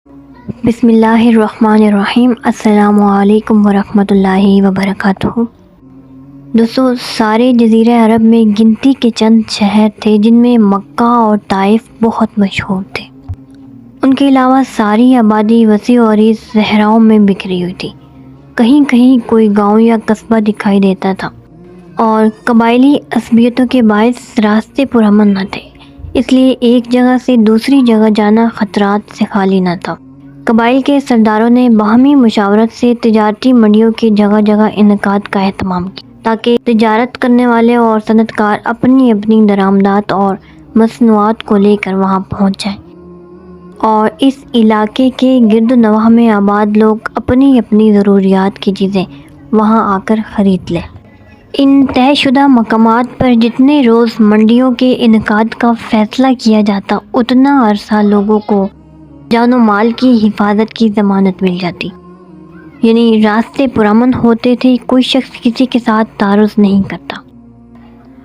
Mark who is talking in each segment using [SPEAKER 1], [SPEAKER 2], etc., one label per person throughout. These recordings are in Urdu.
[SPEAKER 1] بسم اللہ الرحمن الرحیم۔ السلام علیکم ورحمۃ اللہ وبرکاتہ۔ دوستو، سارے جزیرہ عرب میں گنتی کے چند شہر تھے جن میں مکہ اور طائف بہت مشہور تھے۔ ان کے علاوہ ساری آبادی وسیع و عریض صحراؤں میں بکھری ہوئی تھی۔ کہیں کہیں کوئی گاؤں یا قصبہ دکھائی دیتا تھا، اور قبائلی عصبیتوں کے باعث راستے پرامن نہ تھے، اس لیے ایک جگہ سے دوسری جگہ جانا خطرات سے خالی نہ تھا۔ قبائل کے سرداروں نے باہمی مشاورت سے تجارتی منڈیوں کے جگہ جگہ انعقاد کا اہتمام کیا تاکہ تجارت کرنے والے اور صنعت کار اپنی اپنی درآمدات اور مصنوعات کو لے کر وہاں پہنچ جائیں، اور اس علاقے کے گرد و نواح میں آباد لوگ اپنی اپنی ضروریات کی چیزیں وہاں آ کر خرید لیں۔ ان طے شدہ مقامات پر جتنے روز منڈیوں کے انعقاد کا فیصلہ کیا جاتا، اتنا عرصہ لوگوں کو جان و مال کی حفاظت کی ضمانت مل جاتی، یعنی راستے پرامن ہوتے تھے، کوئی شخص کسی کے ساتھ تعارض نہیں کرتا۔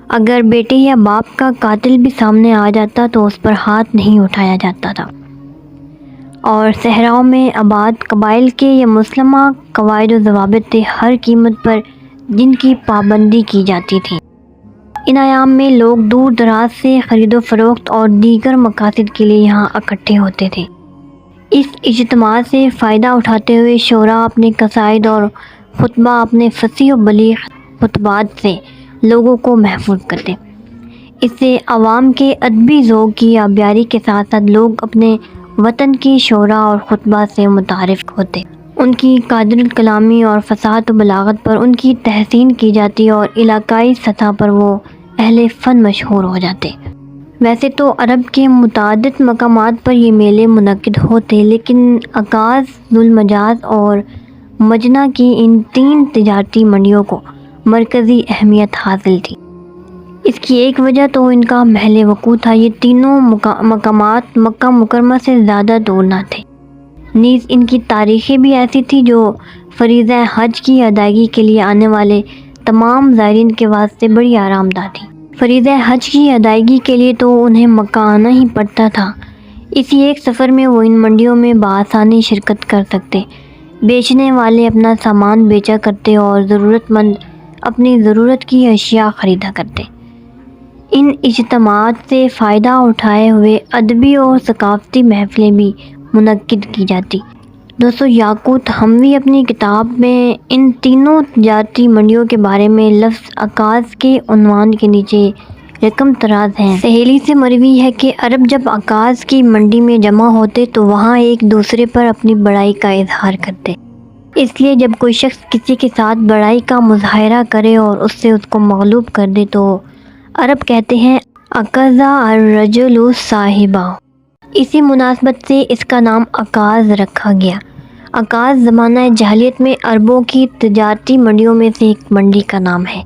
[SPEAKER 1] اگر بیٹے یا باپ کا قاتل بھی سامنے آ جاتا تو اس پر ہاتھ نہیں اٹھایا جاتا تھا، اور صحراؤں میں آباد قبائل کے یہ مسلمہ قواعد و ضوابط تھے ہر قیمت پر جن کی پابندی کی جاتی تھی۔ ان ایام میں لوگ دور دراز سے خرید و فروخت اور دیگر مقاصد کے لیے یہاں اکٹھے ہوتے تھے۔ اس اجتماع سے فائدہ اٹھاتے ہوئے شعراء اپنے قصائد اور خطبہ اپنے فصیح و بلیغ خطبات سے لوگوں کو محفوظ کرتے۔ اس سے عوام کے ادبی ذوق کی آبیاری کے ساتھ ساتھ لوگ اپنے وطن کی شعراء اور خطبات سے متعارف ہوتے۔ ان کی قادر الکلامی اور فصاحت و بلاغت پر ان کی تحسین کی جاتی اور علاقائی سطح پر وہ اہل فن مشہور ہو جاتے۔ ویسے تو عرب کے متعدد مقامات پر یہ میلے منعقد ہوتے، لیکن عکاظ، ذو المجاز اور مجنہ کی ان تین تجارتی منڈیوں کو مرکزی اہمیت حاصل تھی۔ اس کی ایک وجہ تو ان کا محل وقوع تھا۔ یہ تینوں مقامات مکہ مکرمہ سے زیادہ دور نہ تھے، نیز ان کی تاریخیں بھی ایسی تھی جو فریضہ حج کی ادائیگی کے لیے آنے والے تمام زائرین کے واسطے بڑی آرام دہ تھی۔ فریضہ حج کی ادائیگی کے لیے تو انہیں مکہ آنا ہی پڑتا تھا، اسی ایک سفر میں وہ ان منڈیوں میں بآسانی شرکت کر سکتے، بیچنے والے اپنا سامان بیچا کرتے اور ضرورت مند اپنی ضرورت کی اشیاء خریدا کرتے۔ ان اجتماعات سے فائدہ اٹھائے ہوئے ادبی اور ثقافتی محفلیں بھی منعقد کی جاتی۔ دوستو، یاقوت حموی اپنی کتاب میں ان تینوں تجارتی منڈیوں کے بارے میں لفظ عکاظ کے عنوان کے نیچے رقم طراز ہیں۔ سہیلی سے مروی ہے کہ عرب جب عکاظ کی منڈی میں جمع ہوتے تو وہاں ایک دوسرے پر اپنی بڑائی کا اظہار کرتے۔ اس لیے جب کوئی شخص کسی کے ساتھ بڑائی کا مظاہرہ کرے اور اس سے اس کو مغلوب کر دے تو عرب کہتے ہیں عکظ الرجل صاحبہ۔ اسی مناسبت سے اس کا نام عکاظ رکھا گیا۔ عکاظ زمانہ جاہلیت میں عربوں کی تجارتی منڈیوں میں سے ایک منڈی کا نام ہے۔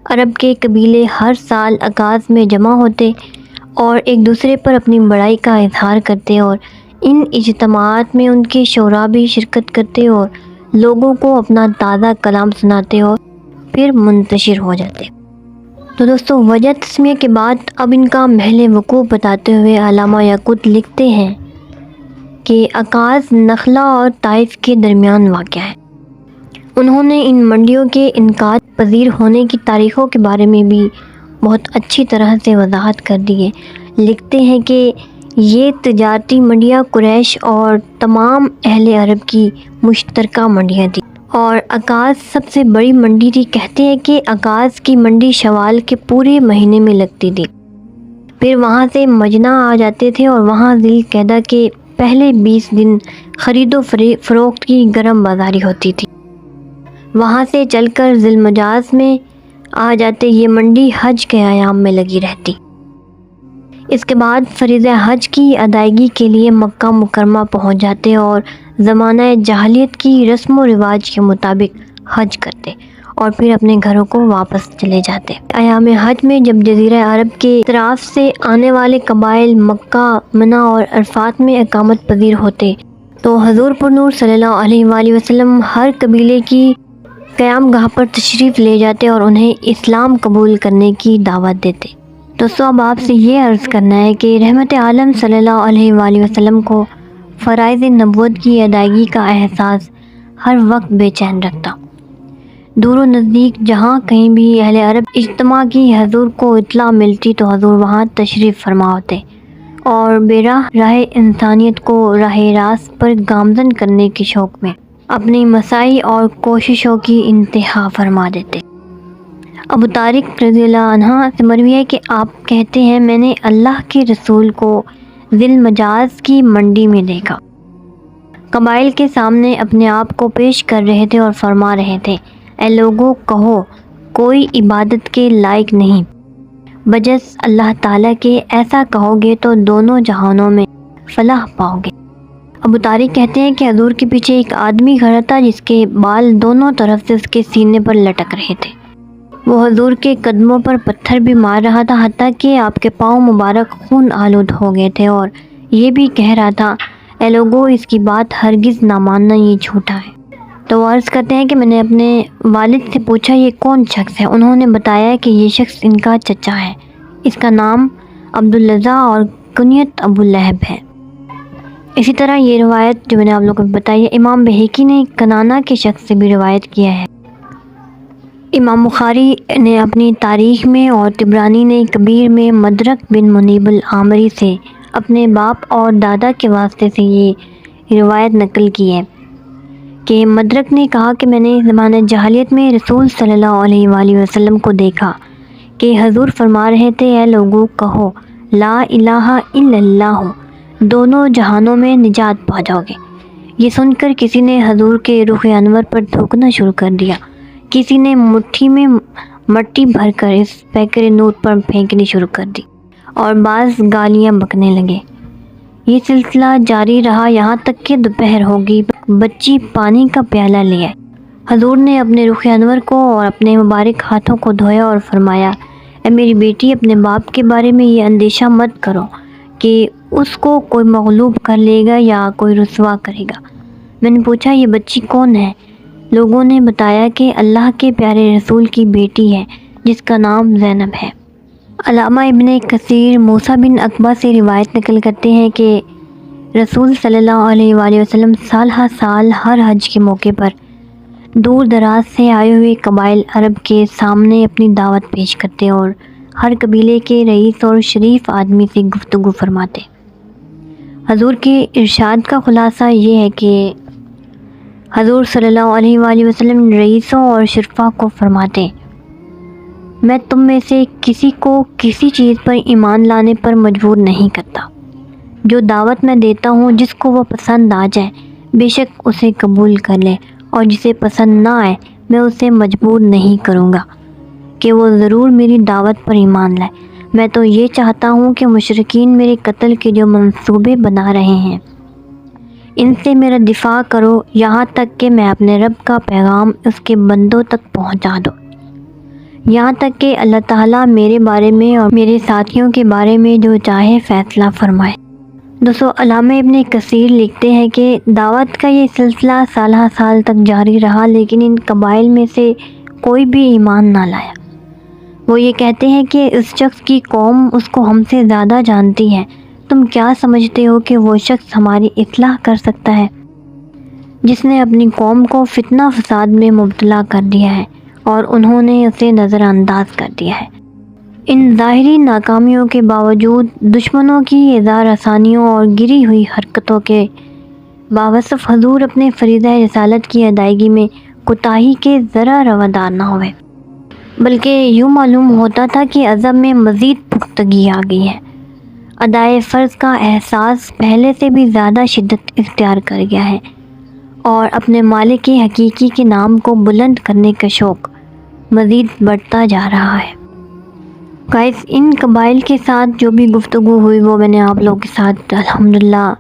[SPEAKER 1] عرب کے قبیلے ہر سال عکاظ میں جمع ہوتے اور ایک دوسرے پر اپنی بڑائی کا اظہار کرتے، اور ان اجتماعات میں ان کے شعراء بھی شرکت کرتے اور لوگوں کو اپنا تازہ کلام سناتے اور پھر منتشر ہو جاتے۔ تو دوستو، وجہ تسمیہ کے بعد اب ان کا محل وقوع بتاتے ہوئے علامہ یاقوت لکھتے ہیں کہ عکاظ نخلا اور طائف کے درمیان واقع ہے۔ انہوں نے ان منڈیوں کے انعقاد پذیر ہونے کی تاریخوں کے بارے میں بھی بہت اچھی طرح سے وضاحت کر دی ہے۔ لکھتے ہیں کہ یہ تجارتی منڈیاں قریش اور تمام اہل عرب کی مشترکہ منڈیاں تھیں، اور عکاظ سب سے بڑی منڈی تھی۔ کہتے ہیں کہ عکاظ کی منڈی شوال کے پورے مہینے میں لگتی تھی، پھر وہاں سے مجنہ آ جاتے تھے اور وہاں ذی القعدہ کے پہلے 20 دن خرید و فروخت کی گرم بازاری ہوتی تھی، وہاں سے چل کر ذی المجاز میں آ جاتے۔ یہ منڈی حج کے ایام میں لگی رہتی۔ اس کے بعد فریضہ حج کی ادائیگی کے لیے مکہ مکرمہ پہنچ جاتے اور زمانہ جاہلیت کی رسم و رواج کے مطابق حج کرتے اور پھر اپنے گھروں کو واپس چلے جاتے۔ ایام حج میں جب جزیرہ عرب کے اطراف سے آنے والے قبائل مکہ، منی اور عرفات میں اقامت پذیر ہوتے تو حضور پر نور صلی اللہ علیہ وآلہ وسلم ہر قبیلے کی قیام گاہ پر تشریف لے جاتے اور انہیں اسلام قبول کرنے کی دعوت دیتے۔ دوستو، اب آپ سے یہ عرض کرنا ہے کہ رحمت عالم صلی اللہ علیہ وآلہ وسلم کو فرائض نبوت کی ادائیگی کا احساس ہر وقت بے چین رکھتا۔ دور و نزدیک جہاں کہیں بھی اہل عرب اجتماع کی حضور کو اطلاع ملتی تو حضور وہاں تشریف فرما ہوتے اور راہ انسانیت کو راہ راست پر گامزن کرنے کے شوق میں اپنی مساعی اور کوششوں کی انتہا فرما دیتے۔ ابو طارق رضی اللہ عنہ سے مروی ہے کہ آپ کہتے ہیں میں نے اللہ کے رسول کو ذی المجاز کی منڈی میں دیکھا، قبائل کے سامنے اپنے آپ کو پیش کر رہے تھے اور فرما رہے تھے اے لوگوں کہو کوئی عبادت کے لائق نہیں بجز اللہ تعالیٰ کے، ایسا کہو گے تو دونوں جہانوں میں فلاح پاؤ گے۔ ابو طارق کہتے ہیں کہ حضور کے پیچھے ایک آدمی کھڑا تھا جس کے بال دونوں طرف سے اس کے سینے پر لٹک رہے تھے۔ وہ حضور کے قدموں پر پتھر بھی مار رہا تھا حتیٰ کہ آپ کے پاؤں مبارک خون آلود ہو گئے تھے، اور یہ بھی کہہ رہا تھا اے لوگوں اس کی بات ہرگز نہ ماننا، یہ جھوٹا ہے۔ تو وہ عرض کرتے ہیں کہ میں نے اپنے والد سے پوچھا یہ کون شخص ہے؟ انہوں نے بتایا کہ یہ شخص ان کا چچا ہے، اس کا نام عبداللہ اور کنیت ابو لہب ہے۔ اسی طرح یہ روایت جو میں نے آپ لوگوں کو بتائی ہے امام بہقی نے کنانہ کے شخص سے بھی روایت کیا ہے۔ امام بخاری نے اپنی تاریخ میں اور طبرانی نے کبیر میں مدرک بن منیب العامری سے اپنے باپ اور دادا کے واسطے سے یہ روایت نقل کی ہے کہ مدرک نے کہا کہ میں نے زمانہ جاہلیت میں رسول صلی اللہ علیہ وآلہ وسلم کو دیکھا کہ حضور فرما رہے تھے اے لوگوں کہو لا الہ الا اللہ، دونوں جہانوں میں نجات پا جاؤ گے۔ یہ سن کر کسی نے حضور کے رخ انور پر تھوکنا شروع کر دیا، کسی نے مٹھی میں مٹی بھر کر اس پیکر نور پر پھینکنی شروع کر دی اور بعض گالیاں بکنے لگے۔ یہ سلسلہ جاری رہا یہاں تک کہ دوپہر ہوگی، بچی پانی کا پیالہ لے آئے۔ حضور نے اپنے رخ انور کو اور اپنے مبارک ہاتھوں کو دھویا اور فرمایا اے میری بیٹی اپنے باپ کے بارے میں یہ اندیشہ مت کرو کہ اس کو کوئی مغلوب کر لے گا یا کوئی رسوا کرے گا۔ میں نے پوچھا یہ بچی کون ہے؟ لوگوں نے بتایا کہ اللہ کے پیارے رسول کی بیٹی ہے جس کا نام زینب ہے۔ علامہ ابن کثیر موسیٰ بن عقبہ سے روایت نقل کرتے ہیں کہ رسول صلی اللہ علیہ وآلہ وسلم سال ہر سال ہر حج کے موقع پر دور دراز سے آئے ہوئے قبائل عرب کے سامنے اپنی دعوت پیش کرتے اور ہر قبیلے کے رئیس اور شریف آدمی سے گفتگو فرماتے۔ حضور کے ارشاد کا خلاصہ یہ ہے کہ حضور صلی اللہ علیہ وآلہ وسلم رئیسوں اور شرفا کو فرماتے میں تم میں سے کسی کو کسی چیز پر ایمان لانے پر مجبور نہیں کرتا، جو دعوت میں دیتا ہوں جس کو وہ پسند آ جائے بے شک اسے قبول کر لے، اور جسے پسند نہ آئے میں اسے مجبور نہیں کروں گا کہ وہ ضرور میری دعوت پر ایمان لائے۔ میں تو یہ چاہتا ہوں کہ مشرکین میرے قتل کے جو منصوبے بنا رہے ہیں ان سے میرا دفاع کرو یہاں تک کہ میں اپنے رب کا پیغام اس کے بندوں تک پہنچا دوں، یہاں تک کہ اللہ تعالیٰ میرے بارے میں اور میرے ساتھیوں کے بارے میں جو چاہے فیصلہ فرمائے۔ دوستو علامہ ابن کثیر لکھتے ہیں کہ دعوت کا یہ سلسلہ سالہ سال تک جاری رہا لیکن ان قبائل میں سے کوئی بھی ایمان نہ لایا۔ وہ یہ کہتے ہیں کہ اس شخص کی قوم اس کو ہم سے زیادہ جانتی ہے، تم کیا سمجھتے ہو کہ وہ شخص ہماری اصلاح کر سکتا ہے جس نے اپنی قوم کو فتنہ فساد میں مبتلا کر دیا ہے اور انہوں نے اسے نظر انداز کر دیا ہے۔ ان ظاہری ناکامیوں کے باوجود دشمنوں کی اظہار آسانیوں اور گری ہوئی حرکتوں کے باوصف حضور اپنے فریضہ رسالت کی ادائیگی میں کوتاہی کے ذرا روادار نہ ہوئے، بلکہ یوں معلوم ہوتا تھا کہ عزم میں مزید پختگی آ گئی ہے۔ ادائے فرض کا احساس پہلے سے بھی زیادہ شدت اختیار کر گیا ہے اور اپنے مالک حقیقی کے نام کو بلند کرنے کا شوق مزید بڑھتا جا رہا ہے۔ گائز ان قبائل کے ساتھ جو بھی گفتگو ہوئی وہ میں نے آپ لوگوں کے ساتھ الحمدللہ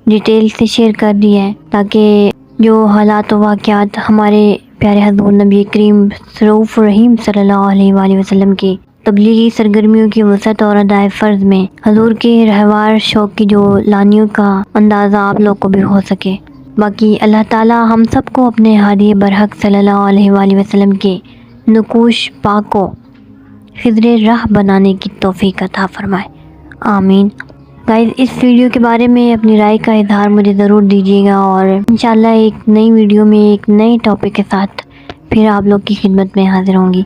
[SPEAKER 1] ڈیٹیل سے شیئر کر دی ہے تاکہ جو حالات و واقعات ہمارے پیارے حضور نبی کریم رؤوف الرحیم صلی اللہ علیہ وآلہ وسلم کی تبلیغی سرگرمیوں کی وسعت اور ادائے فرض میں حضور کے رہوار شوق کی جو لانیوں کا اندازہ آپ لوگ کو بھی ہو سکے۔ باقی اللہ تعالی ہم سب کو اپنے ہادی برحق صلی اللہ علیہ وآلہ وسلم کے نقوش پاک کو خضر راہ بنانے کی توفیق عطا فرمائے، آمین۔ گائز اس ویڈیو کے بارے میں اپنی رائے کا اظہار مجھے ضرور دیجیے گا، اور انشاءاللہ ایک نئی ویڈیو میں ایک نئی ٹاپک کے ساتھ پھر آپ لوگ کی خدمت میں حاضر ہوں گی۔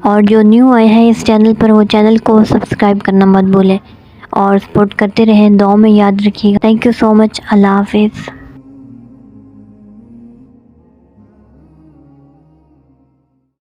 [SPEAKER 1] اور جو نیو آئے ہیں اس چینل پر وہ چینل کو سبسکرائب کرنا مت بھولیں اور سپورٹ کرتے رہیں، دعاؤں میں یاد رکھیے گا۔ تھینک یو سو مچ، اللہ حافظ۔